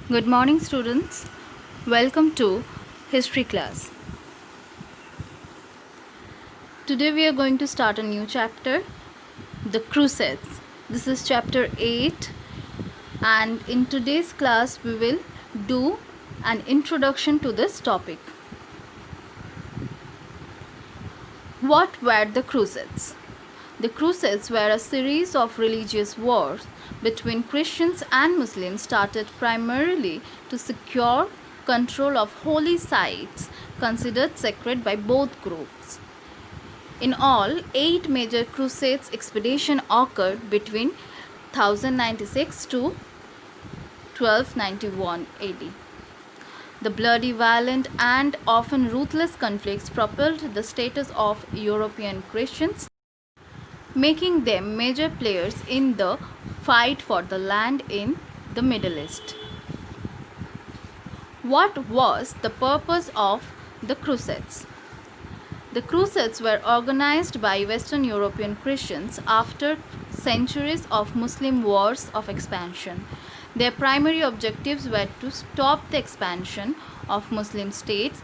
Good morning, students. Welcome to history class. Today we are going to start a new chapter, the Crusades. This is chapter 8, and in today's class we will do an introduction to this topic. What were the Crusades? The Crusades were a series of religious wars between Christians and Muslims started primarily to secure control of holy sites considered sacred by both groups. In all, 8 major crusades expeditions occurred between 1096 to 1291 AD. The bloody, violent, and often ruthless conflicts propelled the status of European Christians, making them major players in the fight for the land in the Middle East. What was the purpose of the Crusades? The Crusades were organized by Western European Christians after centuries of Muslim wars of expansion. Their primary objectives were to stop the expansion of Muslim states,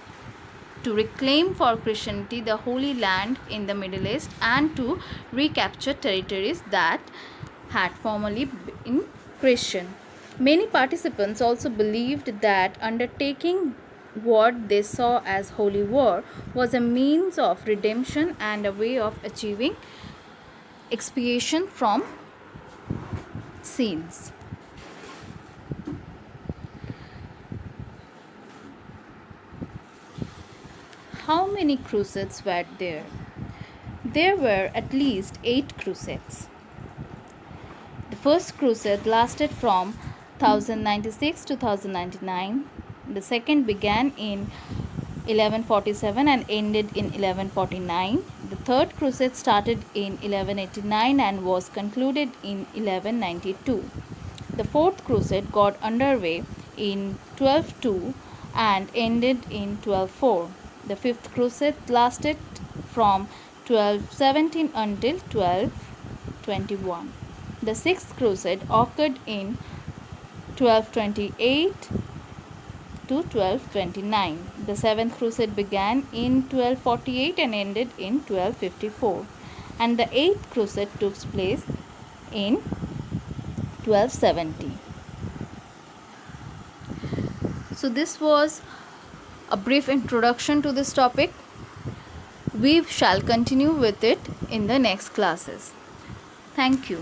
to reclaim for Christianity the Holy Land in the Middle East, and to recapture territories that had formerly been Christian. Many participants also believed that undertaking what they saw as holy war was a means of redemption and a way of achieving expiation from sins. How many crusades were there? There were at least 8 crusades. The first crusade lasted from 1096 to 1099. The second began in 1147 and ended in 1149. The third crusade started in 1189 and was concluded in 1192. The fourth crusade got underway in 1202 and ended in 1204. The fifth crusade lasted from 1217 until 1221. The sixth crusade occurred in 1228 to 1229. The seventh crusade began in 1248 and ended in 1254. And the eighth crusade took place in 1270. So this was a brief introduction to this topic. We shall continue with it in the next classes. Thank you.